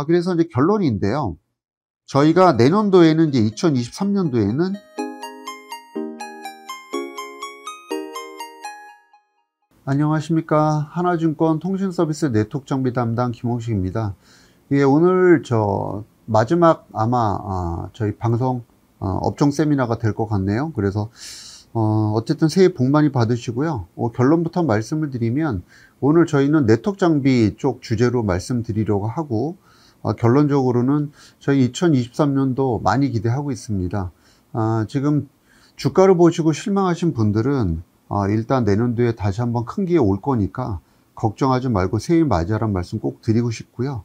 그래서 이제 결론인데요. 저희가 내년도에는 이제 2023년도에는 안녕하십니까. 하나증권 통신서비스 네트워크 정비 담당 김홍식입니다. 예, 오늘 마지막 아마 저희 방송 업종 세미나가 될 것 같네요. 그래서 어쨌든 새해 복 많이 받으시고요. 결론부터 말씀을 드리면 오늘 저희는 네트워크 장비 쪽 주제로 말씀드리려고 하고 결론적으로는 저희 2023년도 많이 기대하고 있습니다. 지금 주가를 보시고 실망하신 분들은 일단 내년도에 다시 한번 큰 기회 올 거니까 걱정하지 말고 새해 맞이하라는 말씀 꼭 드리고 싶고요.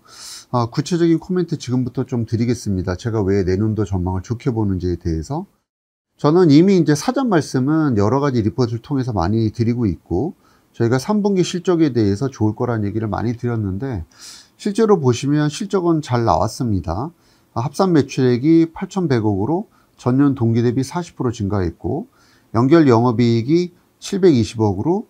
구체적인 코멘트 지금부터 좀 드리겠습니다. 제가 왜 내년도 전망을 좋게 보는지에 대해서. 저는 이미 이제 사전 말씀은 여러 가지 리포트를 통해서 많이 드리고 있고, 저희가 3분기 실적에 대해서 좋을 거란 얘기를 많이 드렸는데, 실제로 보시면 실적은 잘 나왔습니다. 합산 매출액이 8,100억으로 전년 동기 대비 40% 증가했고, 연결 영업이익이 720억으로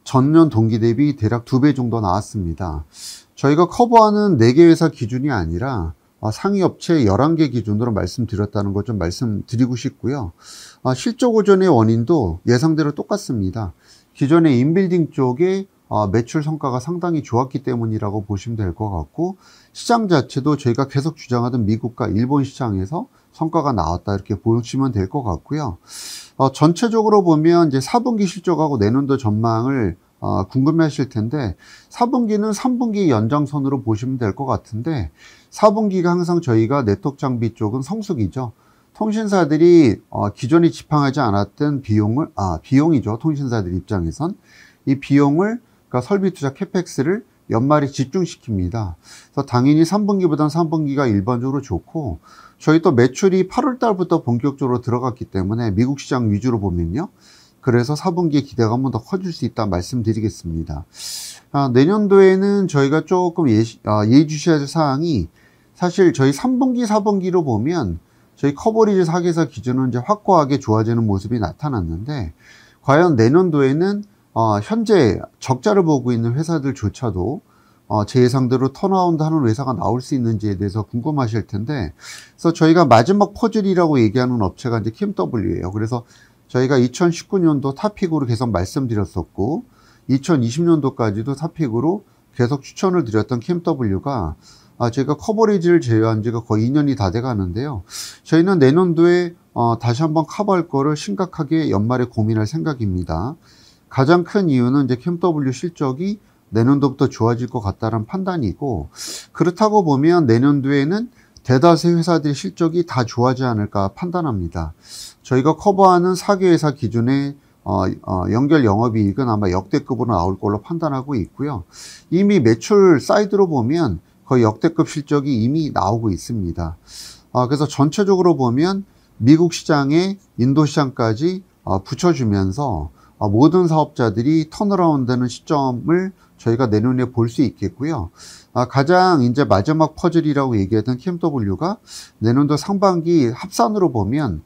전년 동기 대비 대략 2배 정도 나왔습니다. 저희가 커버하는 4개 회사 기준이 아니라 상위 업체 11개 기준으로 말씀드렸다는 것 좀 말씀드리고 싶고요. 실적 호전의 원인도 예상대로 똑같습니다. 기존의 인빌딩 쪽에 매출 성과가 상당히 좋았기 때문이라고 보시면 될 것 같고, 시장 자체도 저희가 계속 주장하던 미국과 일본 시장에서 성과가 나왔다 이렇게 보시면 될 것 같고요. 전체적으로 보면 이제 4분기 실적하고 내년도 전망을 궁금해 하실 텐데, 4분기는 3분기 연장선으로 보시면 될 것 같은데, 4분기가 항상 저희가 네트워크 장비 쪽은 성수기죠. 통신사들이 기존에 지팡하지 않았던 비용이죠. 통신사들 입장에선 이 비용을, 그러니까 설비 투자 캐펙스를 연말에 집중시킵니다. 그래서 당연히 3분기보다는 3분기가 일반적으로 좋고, 저희 또 매출이 8월 달부터 본격적으로 들어갔기 때문에 미국 시장 위주로 보면요. 그래서 4분기에 기대가 한 번 더 커질 수 있다 말씀드리겠습니다. 내년도에는 저희가 조금 예의주시해야 할 사항이, 사실 저희 3분기, 4분기로 보면 저희 커버리지 4개사 기준은 이제 확고하게 좋아지는 모습이 나타났는데, 과연 내년도에는 현재 적자를 보고 있는 회사들조차도 제 예상대로 턴어라운드 하는 회사가 나올 수 있는지에 대해서 궁금하실 텐데, 그래서 저희가 마지막 퍼즐이라고 얘기하는 업체가 이제 KMW예요. 그래서 저희가 2019년도 탑픽으로 계속 말씀드렸었고, 2020년도까지도 탑픽으로 계속 추천을 드렸던 KMW가 제가 커버리지를 제외한 지가 거의 2년이 다 돼 가는데요. 저희는 내년도에 다시 한번 커버할 거를 심각하게 연말에 고민할 생각입니다. 가장 큰 이유는 이제 KMW 실적이 내년도부터 좋아질 것 같다는 판단이고, 그렇다고 보면 내년도에는 대다수의 회사들의 실적이 다 좋아지지 않을까 판단합니다. 저희가 커버하는 4개 회사 기준의 연결 영업이익은 아마 역대급으로 나올 걸로 판단하고 있고요. 이미 매출 사이드로 보면 거의 역대급 실적이 이미 나오고 있습니다. 그래서 전체적으로 보면 미국 시장에 인도 시장까지 붙여주면서 모든 사업자들이 턴어라운드되는 시점을 저희가 내년에 볼 수 있겠고요. 가장 이제 마지막 퍼즐이라고 얘기했던 KMW가 내년도 상반기 합산으로 보면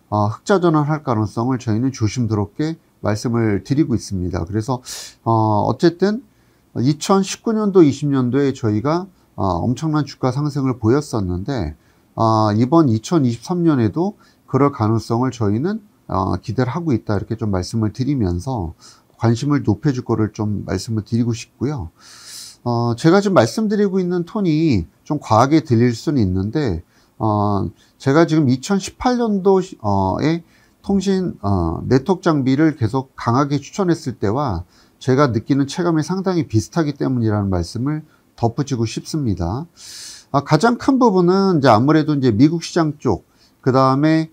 흑자 전환할 가능성을 저희는 조심스럽게 말씀을 드리고 있습니다. 그래서 어쨌든 2019년도, 20년도에 저희가 엄청난 주가 상승을 보였었는데, 이번 2023년에도 그럴 가능성을 저희는 기대를 하고 있다 이렇게 좀 말씀을 드리면서 관심을 높여줄 거를 좀 말씀을 드리고 싶고요. 제가 지금 말씀드리고 있는 톤이 좀 과하게 들릴 수는 있는데, 제가 지금 2018년도에 통신 네트워크 장비를 계속 강하게 추천했을 때와 제가 느끼는 체감이 상당히 비슷하기 때문이라는 말씀을 덧붙이고 싶습니다. 가장 큰 부분은 이제 아무래도 이제 미국 시장 쪽, 그 다음에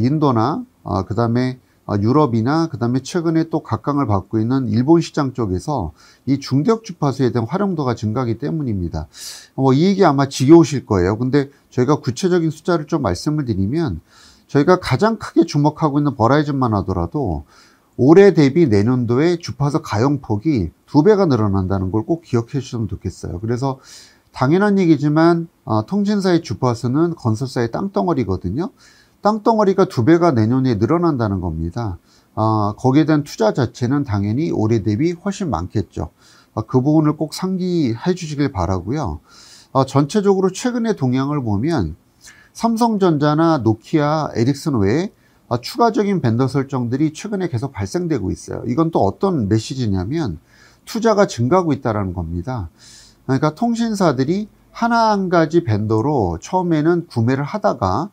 인도나 그 다음에 유럽이나 그 다음에 최근에 또 각광을 받고 있는 일본 시장 쪽에서 이 중대역 주파수에 대한 활용도가 증가하기 때문입니다. 이 얘기 아마 지겨우실 거예요. 근데 저희가 구체적인 숫자를 좀 말씀을 드리면, 저희가 가장 크게 주목하고 있는 버라이즌만 하더라도 올해 대비 내년도에 주파수 가용폭이 2배가 늘어난다는 걸 꼭 기억해 주시면 좋겠어요. 그래서 당연한 얘기지만 통신사의 주파수는 건설사의 땅덩어리거든요. 땅덩어리가 2배가 내년에 늘어난다는 겁니다. 거기에 대한 투자 자체는 당연히 올해 대비 훨씬 많겠죠. 그 부분을 꼭 상기해 주시길 바라고요. 전체적으로 최근의 동향을 보면 삼성전자나 노키아, 에릭슨 외에 추가적인 벤더 설정들이 최근에 계속 발생되고 있어요. 이건 또 어떤 메시지냐면 투자가 증가하고 있다는 겁니다. 그러니까 통신사들이 하나 한 가지 벤더로 처음에는 구매를 하다가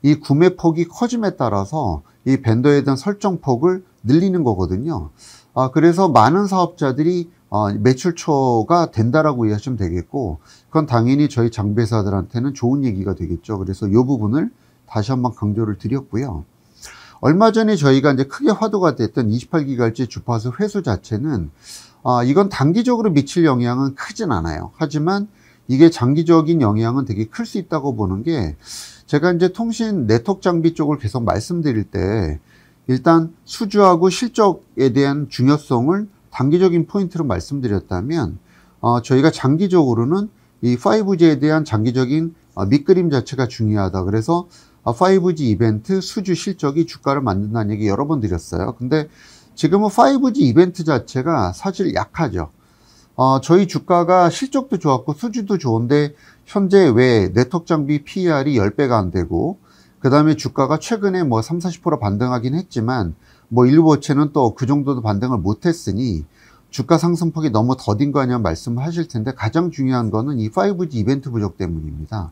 이 구매 폭이 커짐에 따라서 이 벤더에 대한 설정 폭을 늘리는 거거든요. 그래서 많은 사업자들이 매출처가 된다라고 이해하시면 되겠고, 그건 당연히 저희 장비회사들한테는 좋은 얘기가 되겠죠. 그래서 이 부분을 다시 한번 강조를 드렸고요. 얼마 전에 저희가 이제 크게 화두가 됐던 28기가헤르츠 주파수 회수 자체는 이건 단기적으로 미칠 영향은 크진 않아요. 하지만 이게 장기적인 영향은 되게 클 수 있다고 보는 게, 제가 이제 통신 네트워크 장비 쪽을 계속 말씀드릴 때 일단 수주하고 실적에 대한 중요성을 단기적인 포인트로 말씀드렸다면, 저희가 장기적으로는 이 5G에 대한 장기적인 밑그림 자체가 중요하다. 그래서 5G 이벤트 수주 실적이 주가를 만든다는 얘기 여러 번 드렸어요. 근데 지금은 5G 이벤트 자체가 사실 약하죠. 저희 주가가 실적도 좋았고 수주도 좋은데 현재 왜 네트워크 장비 PER이 10배가 안 되고, 그 다음에 주가가 최근에 뭐 30-40% 반등하긴 했지만 뭐 일부 업체는 또 그 정도도 반등을 못했으니 주가 상승폭이 너무 더딘 거 아니냐 말씀을 하실 텐데, 가장 중요한 거는 이 5G 이벤트 부족 때문입니다.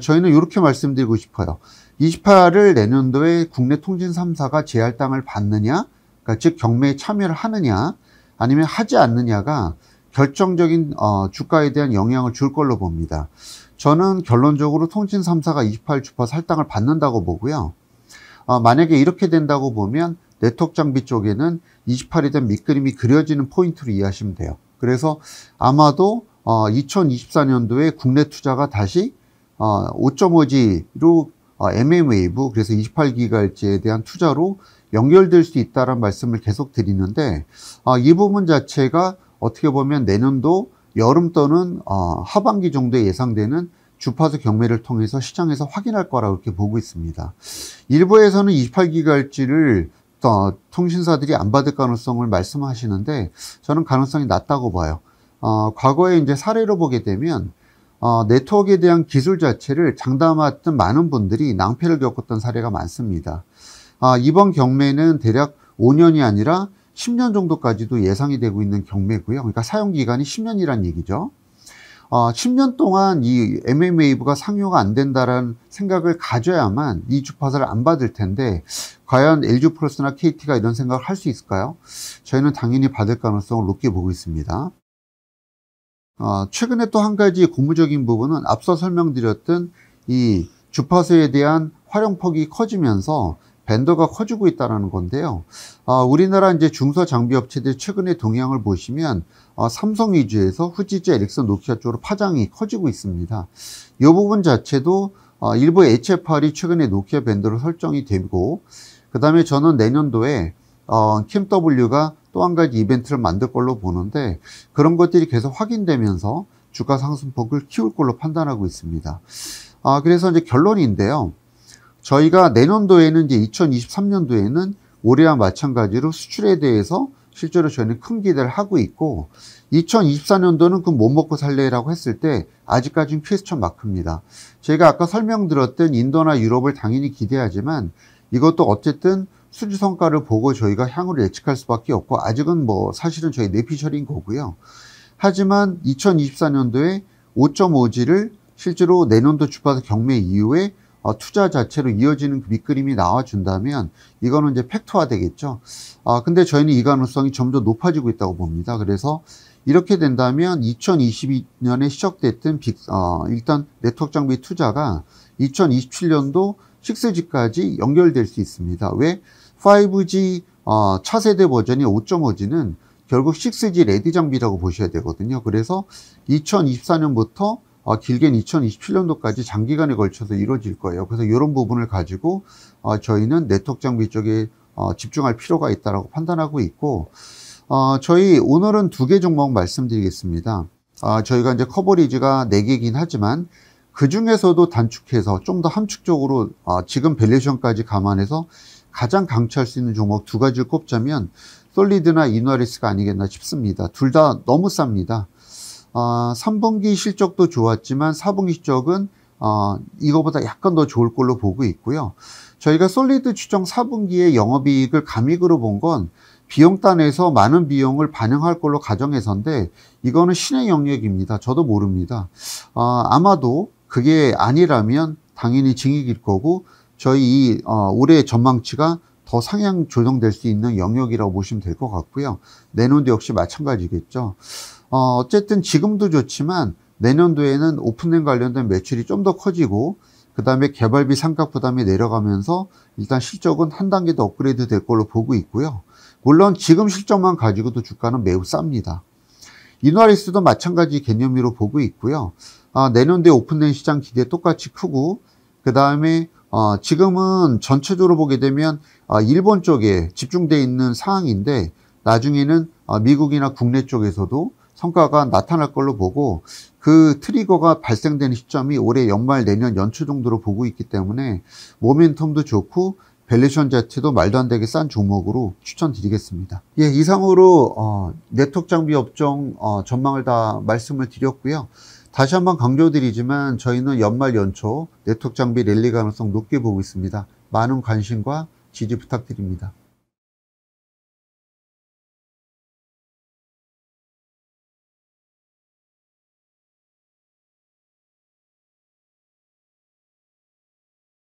저희는 이렇게 말씀드리고 싶어요. 28을 내년도에 국내 통신 3사가 재할당을 받느냐, 그러니까 즉 경매에 참여를 하느냐 아니면 하지 않느냐가 결정적인 주가에 대한 영향을 줄 걸로 봅니다. 저는 결론적으로 통신 3사가 28 주파수 할당을 받는다고 보고요. 만약에 이렇게 된다고 보면 네트워크 장비 쪽에는 28에 대한 밑그림이 그려지는 포인트로 이해하시면 돼요. 그래서 아마도 2024년도에 국내 투자가 다시 5.5G로 mm웨이브, 그래서 28기가헤르츠에 대한 투자로 연결될 수 있다는 말씀을 계속 드리는데, 이 부분 자체가 어떻게 보면 내년도 여름 또는 하반기 정도에 예상되는 주파수 경매를 통해서 시장에서 확인할 거라고 이렇게 보고 있습니다. 일부에서는 28기가헤르츠를 통신사들이 안 받을 가능성을 말씀하시는데, 저는 가능성이 낮다고 봐요. 과거에 이제 사례로 보게 되면 네트워크에 대한 기술 자체를 장담했던 많은 분들이 낭패를 겪었던 사례가 많습니다. 이번 경매는 대략 5년이 아니라 10년 정도까지도 예상이 되고 있는 경매고요. 그러니까 사용기간이 10년이란 얘기죠. 10년 동안 이 mm웨이브가 상용화 안 된다라는 생각을 가져야만 이 주파수를 안 받을 텐데, 과연 LG플러스나 KT가 이런 생각을 할 수 있을까요? 저희는 당연히 받을 가능성을 높게 보고 있습니다. 최근에 또 한 가지 고무적인 부분은 앞서 설명드렸던 이 주파수에 대한 활용폭이 커지면서 벤더가 커지고 있다는 건데요. 우리나라 이제 중소장비 업체들 최근의 동향을 보시면 삼성 위주에서 후지지, 에릭슨, 노키아 쪽으로 파장이 커지고 있습니다. 이 부분 자체도 일부 HFR이 최근에 노키아 벤더로 설정이 되고, 그 다음에 저는 내년도에 KMW가 또 한 가지 이벤트를 만들 걸로 보는데, 그런 것들이 계속 확인되면서 주가 상승폭을 키울 걸로 판단하고 있습니다. 그래서 이제 결론인데요. 저희가 내년도에는 이제 2023년도에는 올해와 마찬가지로 수출에 대해서 실제로 저희는 큰 기대를 하고 있고, 2024년도는 그 못 먹고 살래라고 했을 때 아직까지는 퀘스천 마크입니다. 제가 아까 설명드렸던 인도나 유럽을 당연히 기대하지만 이것도 어쨌든 수주 성과를 보고 저희가 향후를 예측할 수밖에 없고, 아직은 뭐 사실은 저희 내피셜인 거고요. 하지만 2024년도에 5.5G를 실제로 내년도 주파수 경매 이후에 투자 자체로 이어지는 그 밑그림이 나와준다면 이거는 이제 팩트화 되겠죠. 근데 저희는 이 가능성이 점점 높아지고 있다고 봅니다. 그래서 이렇게 된다면 2022년에 시작됐던 일단 네트워크 장비 투자가 2027년도 6G까지 연결될 수 있습니다. 왜? 5G 차세대 버전이 5.5G는 결국 6G 레디 장비라고 보셔야 되거든요. 그래서 2024년부터 길게는 2027년도까지 장기간에 걸쳐서 이루어질 거예요. 그래서 이런 부분을 가지고 저희는 네트워크 장비 쪽에 집중할 필요가 있다고 판단하고 있고, 저희 오늘은 2개 종목 말씀드리겠습니다. 저희가 이제 커버리지가 4개이긴 하지만 그 중에서도 단축해서 좀 더 함축적으로 지금 밸류에이션까지 감안해서 가장 강추할 수 있는 종목 2가지를 꼽자면 솔리드나 이노아리스가 아니겠나 싶습니다. 둘 다 너무 쌉니다. 3분기 실적도 좋았지만 4분기 실적은 이거보다 약간 더 좋을 걸로 보고 있고요. 저희가 솔리드 추정 4분기에 영업이익을 감익으로 본 건 비용단에서 많은 비용을 반영할 걸로 가정해서인데, 이거는 신의 영역입니다. 저도 모릅니다. 아마도 그게 아니라면 당연히 증액일 거고, 저희 올해 전망치가 더 상향 조정될 수 있는 영역이라고 보시면 될 것 같고요. 내년도 역시 마찬가지겠죠. 어쨌든 지금도 좋지만 내년도에는 오픈랜 관련된 매출이 좀 더 커지고, 그 다음에 개발비 상각 부담이 내려가면서 일단 실적은 한 단계 더 업그레이드 될 걸로 보고 있고요. 물론 지금 실적만 가지고도 주가는 매우 쌉니다. 이노아리스도 마찬가지 개념으로 보고 있고요. 내년도에 오픈랜 시장 기대 똑같이 크고, 그 다음에 지금은 전체적으로 보게 되면 일본 쪽에 집중되어 있는 상황인데, 나중에는 미국이나 국내 쪽에서도 성과가 나타날 걸로 보고, 그 트리거가 발생되는 시점이 올해 연말 내년 연초 정도로 보고 있기 때문에 모멘텀도 좋고 밸류에이션 자체도 말도 안 되게 싼 종목으로 추천드리겠습니다. 예, 이상으로 네트워크 장비 업종 전망을 다 말씀을 드렸고요. 다시 한번 강조드리지만 저희는 연말 연초 네트워크 장비 랠리 가능성 높게 보고 있습니다. 많은 관심과 지지 부탁드립니다.